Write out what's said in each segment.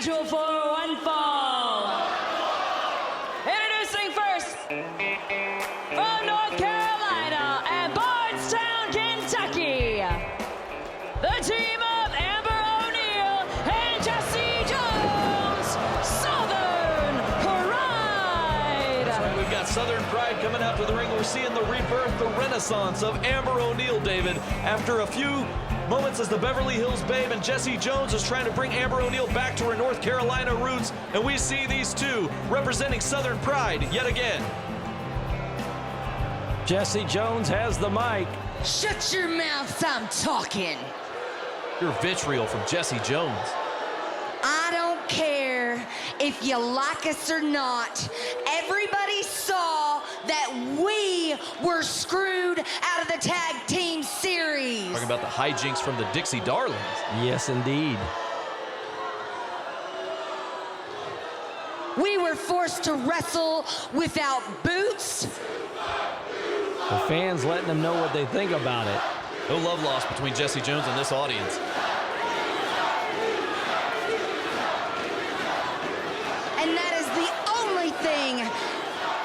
scheduled for one fall. Introducing first, from North Carolina and Bardstown, Kentucky, the team of Amber O'Neal and Jessie Jones, Southern Pride. That's right, we've got Southern Pride coming out to the ring. We're seeing the rebirth, the renaissance of Amber O'Neal, David, after a few moments as the Beverly Hills Babe, and Jessie Jones is trying to bring Amber O'Neal back to her North Carolina roots, and we see these two representing Southern Pride yet again. Jessie Jones has the mic. Shut your mouth, I'm talking. Pure vitriol from Jessie Jones. I don't care if you like us or not. Everybody saw that we were screwed out of the tag team series. Talking about the hijinks from the Dixie Darlings. Yes, indeed. We were forced to wrestle without boots. The fans letting them know what they think about it. No love lost between Jessie Jones and this audience. And that is the only thing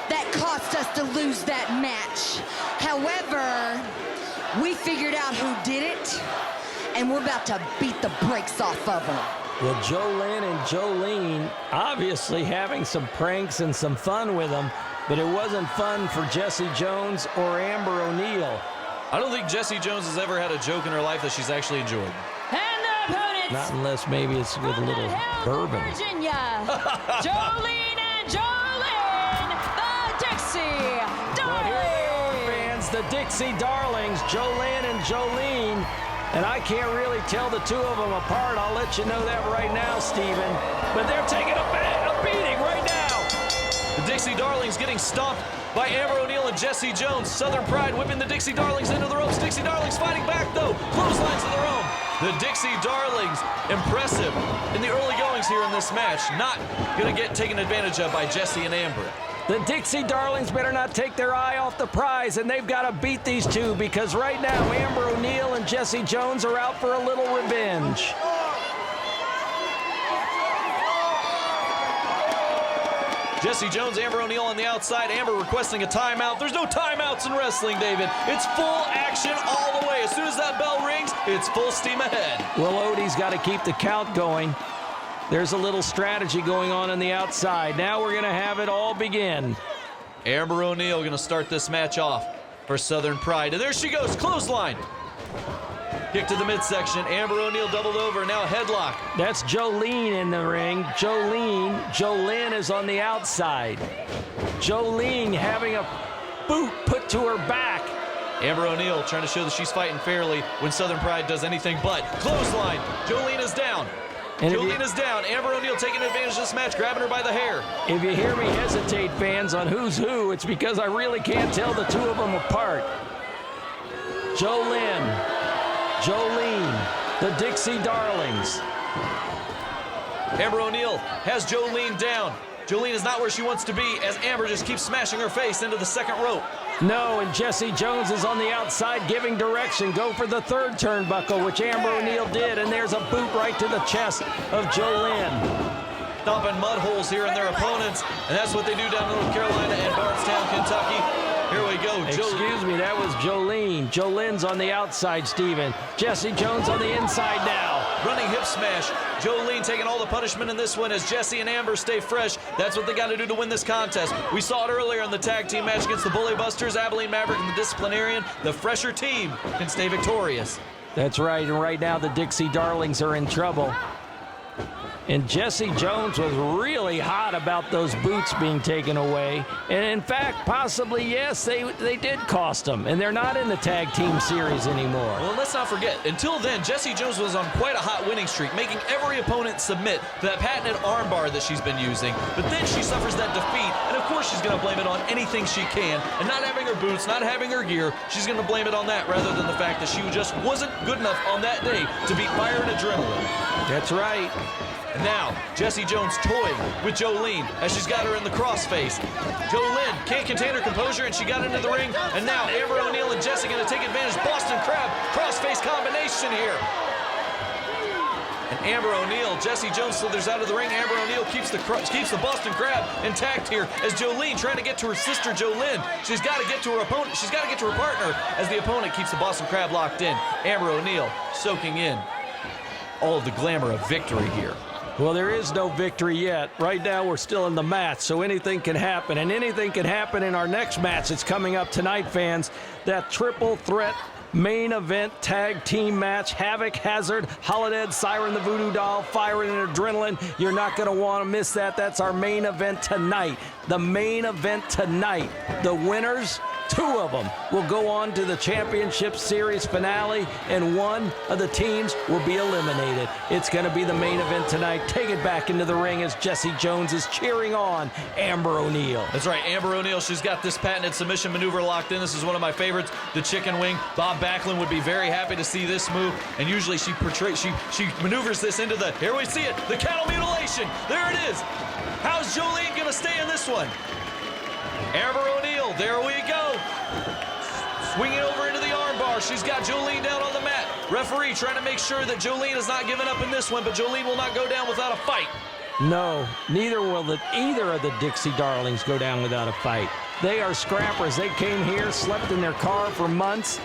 that cost us to lose that match. However, we figured out who did it, and we're about to beat the brakes off of them. Well, Jolene and Jolene obviously having some pranks and some fun with them, but it wasn't fun for Jessie Jones or Amber O'Neal. I don't think Jessie Jones has ever had a joke in her life that she's actually enjoyed. And the opponents. Not unless maybe it's with a little bourbon. Virginia, Jolene and Jolene, the Dixie But here they are, Darlings. fans, the Dixie Darlings, Jolene and Jolene. And I can't really tell the two of them apart. I'll let you know that right now, Steven. But they're taking a beating right now. The Dixie Darlings getting stomped by Amber O'Neal and Jessie Jones. Southern Pride whipping the Dixie Darlings into the ropes. Dixie Darlings fighting back, though. Clotheslines of their own. The Dixie Darlings, impressive in the early goings here in this match. Not going to get taken advantage of by Jessie and Amber. The Dixie Darlings better not take their eye off the prize, and they've got to beat these two because right now Amber O'Neal and Jessie Jones are out for a little revenge. Jessie Jones, Amber O'Neal on the outside. Amber requesting a timeout. There's no timeouts in wrestling, David. It's full action all the way. As soon as that bell rings, it's full steam ahead. Well, Odie's got to keep the count going. There's a little strategy going on the outside. Now we're going to have it all begin. Amber O'Neal going to start this match off for Southern Pride. And there she goes, clothesline. Kick to the midsection. Amber O'Neal doubled over, now a headlock. That's Jolene in the ring. Jolene is on the outside. Jolene having a boot put to her back. Amber O'Neal trying to show that she's fighting fairly when Southern Pride does anything but. Clothesline. Jolene is down. Jolene is down. Amber O'Neal taking advantage of this match, grabbing her by the hair. If you hear me hesitate, fans, on who's who, it's because I really can't tell the two of them apart. Jolene, the Dixie Darlings. Amber O'Neal has Jolene down. Jolene is not where she wants to be as Amber just keeps smashing her face into the second rope. No, and Jessie Jones is on the outside giving direction. Go for the third turnbuckle, which Amber O'Neal did, and there's a boot right to the chest of Jolene. Stomping mud holes here in their opponents, and that's what they do down in North Carolina and Bardstown, Kentucky. Here we go. Excuse me, that was Jolene. Jolene's on the outside, Steven. Jessie Jones on the inside now. Running hip smash. Jolene taking all the punishment in this one as Jessie and Amber stay fresh. That's what they got to do to win this contest. We saw it earlier in the tag team match against the Bully Busters, Abilene Maverick, and the Disciplinarian. The fresher team can stay victorious. That's right, and right now the Dixie Darlings are in trouble. And Jessie Jones was really hot about those boots being taken away. And in fact, possibly, yes, they did cost them. And they're not in the tag team series anymore. Well, let's not forget, until then, Jessie Jones was on quite a hot winning streak, making every opponent submit to that patented armbar that she's been using. But then she suffers that defeat, and of course she's going to blame it on anything she can. And not having her boots, not having her gear, she's going to blame it on that rather than the fact that she just wasn't good enough on that day to beat fire and adrenaline. That's right. And now, Jessie Jones toying with Jolene as she's got her in the crossface. Jolene can't contain her composure, and she got into the ring. And now Amber O'Neal and Jessie going to take advantage. Boston Crab crossface combination here. And Amber O'Neal, Jessie Jones slithers out of the ring. Amber O'Neal keeps the Boston Crab intact here as Jolene trying to get to her sister Jolene. She's got to get to her opponent. She's got to get to her partner as the opponent keeps the Boston Crab locked in. Amber O'Neal soaking in all of the glamour of victory here. Well, there is no victory yet. Right now, we're still in the match, so anything can happen. And anything can happen in our next match that's coming up tonight, fans. That triple threat main event tag team match. Havoc, Hazard, Holiday, Siren the Voodoo Doll, Fire and Adrenaline. You're not going to want to miss that. That's our main event tonight. The main event tonight. The winners, 2 of them, will go on to the Championship Series finale, and 1 of the teams will be eliminated. It's going to be the main event tonight. Take it back into the ring as Jessie Jones is cheering on Amber O'Neal. That's right, Amber O'Neal. She's got this patented submission maneuver locked in. This is one of my favorites, the chicken wing. Bob Backlund would be very happy to see this move, and usually she maneuvers this into the, here we see it, the cattle mutilation. There it is. How's Jolene going to stay in this one? Amber O'Neal, there we go. Swinging over into the armbar. She's got Jolene down on the mat. Referee trying to make sure that Jolene is not giving up in this one, but Jolene will not go down without a fight. No, neither will either of the Dixie Darlings go down without a fight. They are scrappers. They came here, slept in their car for months,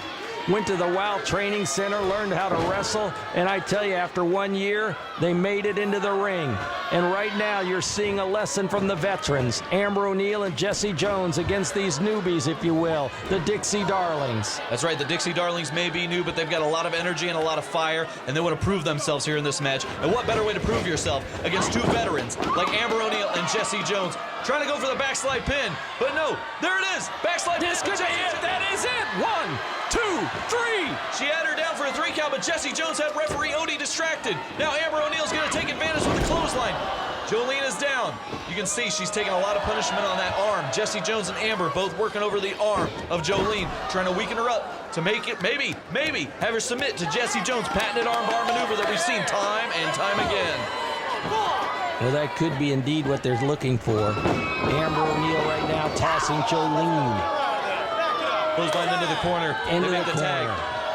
went to the WOW Training Center, learned how to wrestle, and I tell you, after 1 year, they made it into the ring. And right now, you're seeing a lesson from the veterans, Amber O'Neal and Jessie Jones, against these newbies, if you will, the Dixie Darlings. That's right, the Dixie Darlings may be new, but they've got a lot of energy and a lot of fire, and they want to prove themselves here in this match. And what better way to prove yourself against 2 veterans like Amber O'Neal and Jessie Jones? Trying to go for the backslide pin, but no, there it is, backslide pin. This could be it, that is it. 1, 2, 3. She had her down for a 3 count, but Jessie Jones had referee Odie distracted. Now Amber O'Neal's going to take advantage with the clothesline. Jolene is down. You can see she's taking a lot of punishment on that arm. Jessie Jones and Amber both working over the arm of Jolene, trying to weaken her up to make it, maybe, have her submit to Jessie Jones' patented armbar maneuver that we've seen time and time again. Well, that could be indeed what they're looking for. Amber O'Neal right now tossing Jolene. Clothesline into the corner. Into They the make the tag.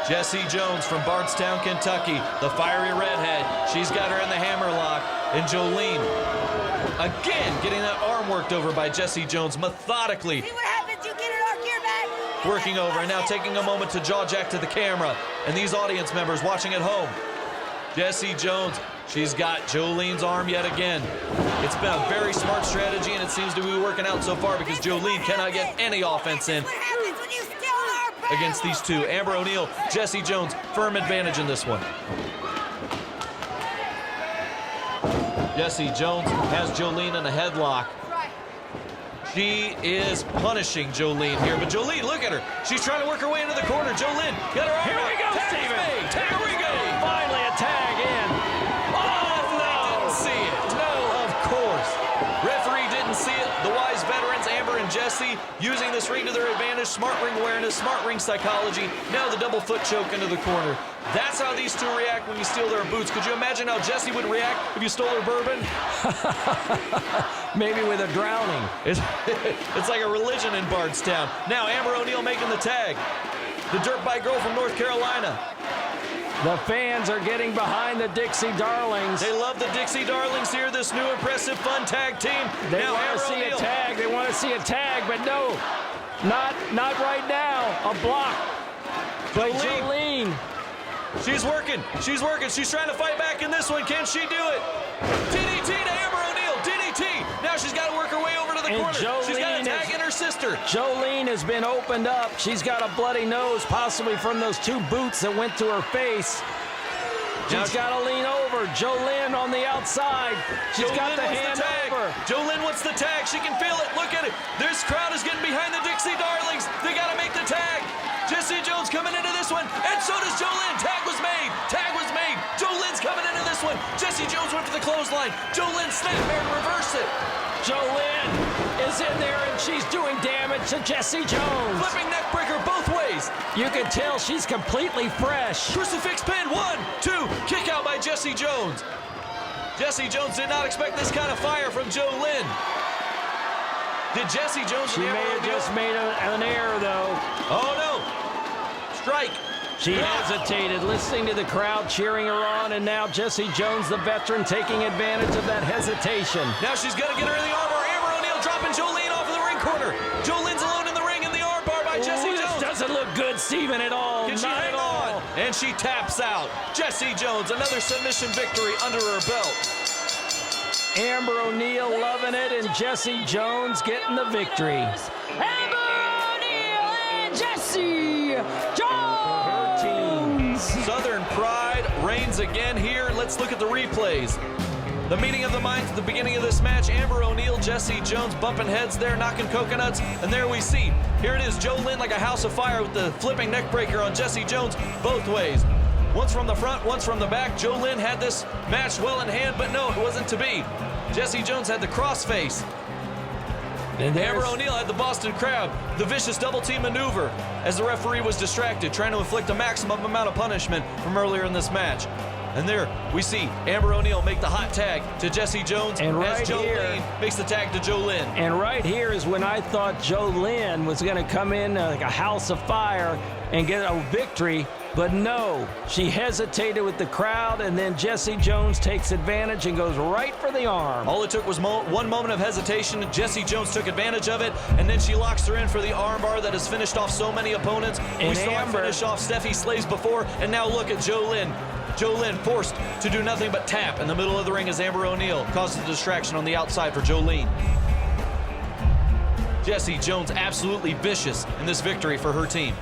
Jessie Jones from Bardstown, Kentucky, the fiery redhead. She's got her in the hammerlock. And Jolene, again, getting that arm worked over by Jessie Jones methodically. See what happens, you get it off your back. Working over, and now taking a moment to jaw jack to the camera. And these audience members watching at home. Jessie Jones, she's got Jolene's arm yet again. It's been a very smart strategy, and it seems to be working out so far because Jolene cannot get any offense in What happens when you steal our power? against these 2. Amber O'Neal, Jessie Jones, firm advantage in this one. Jessie Jones has Jolene in a headlock. She is punishing Jolene here, but Jolene, look at her. She's trying to work her way into the corner. Jolene, got her arm Here we out. go, Tag Steven. made. Here we go. Finally a tag in. Oh, they didn't see it. No, of course. Referee didn't see it. The wise veterans, Amber and Jessie, using this ring to their advantage. Smart ring awareness, smart ring psychology. Now the double foot choke into the corner. That's how these 2 react when you steal their boots. Could you imagine how Jessie would react if you stole her bourbon? Maybe with a drowning. It's like a religion in Bardstown. Now Amber O'Neal making the tag. The dirt bike girl from North Carolina. The fans are getting behind the Dixie Darlings. They love the Dixie Darlings here, this new impressive fun tag team. They now want Amber to see O'Neal. a tag. They want to see a tag, but no, not right now. A block by Jolene. She's working. She's working. She's trying to fight back in this one. Can she do it? DDT to Amber O'Neal. DDT. Now she's got to work her way over to the And corner. She's got to Jolene tag in her sister. Jolene has been opened up. She's got a bloody nose, possibly from those 2 boots that went to her face. She's got to lean over. Jolene on the outside. She's got the hand over. Jolene wants the tag. She can feel it. Look at it. This crowd is getting behind the Dixie Darlings. They got to make the tag. Jessie Jones coming into this one, and so does Jolene. Tag was made. Tag was made. Jolene's coming into this one. Jessie Jones went for the clothesline. Jolene snap and reverse it. Jolene is in there, and she's doing damage to Jessie Jones. Flipping neck breaker both ways. You can tell she's completely fresh. Crucifix pin. 1, 2. Kick out by Jessie Jones. Jessie Jones did not expect this kind of fire from Jolene. Did Jessie Jones? She may have just made an error, though. Oh no! Strike. She hesitated, listening to the crowd cheering her on, and now Jessie Jones, the veteran, taking advantage of that hesitation. Now she's going to get her in the armbar. Amber O'Neal dropping Jolene off of the ring corner. Jolene's alone in the ring in the armbar by Jessie Ooh, Jones. this doesn't look good, Steven, at all. Can she Not hang at all. on? And she taps out. Jessie Jones, another submission victory under her belt. Amber O'Neal loving it, and Jessie Jones getting the victory. Amber O'Neal and Jessie Jones. Southern pride reigns again here. Let's look at the replays. The meeting of the minds at the beginning of this match. Amber O'Neal, Jessie Jones bumping heads there, knocking coconuts. And there we see, here it is, Jolene like a house of fire with the flipping neck breaker on Jessie Jones both ways. Once from the front, once from the back. Jolene had this match well in hand, but no, it wasn't to be. Jessie Jones had the crossface. And Amber O'Neal had the Boston Crab, the vicious double team maneuver, as the referee was distracted, trying to inflict a maximum amount of punishment from earlier in this match. And there we see Amber O'Neal make the hot tag to Jessie Jones, and right as Jolene makes the tag to Jolene. And right here is when I thought Jolene was going to come in like a house of fire and get a victory, but no, she hesitated with the crowd, and then Jessie Jones takes advantage and goes right for the arm. All it took was one moment of hesitation. Jessie Jones took advantage of it, and then she locks her in for the armbar that has finished off so many opponents. And we saw Amber her finish off Steffi Slaves before, and now look at Jolene. Jolene forced to do nothing but tap in the middle of the ring as Amber O'Neal causes a distraction on the outside for Jolene. Jessie Jones absolutely vicious in this victory for her team.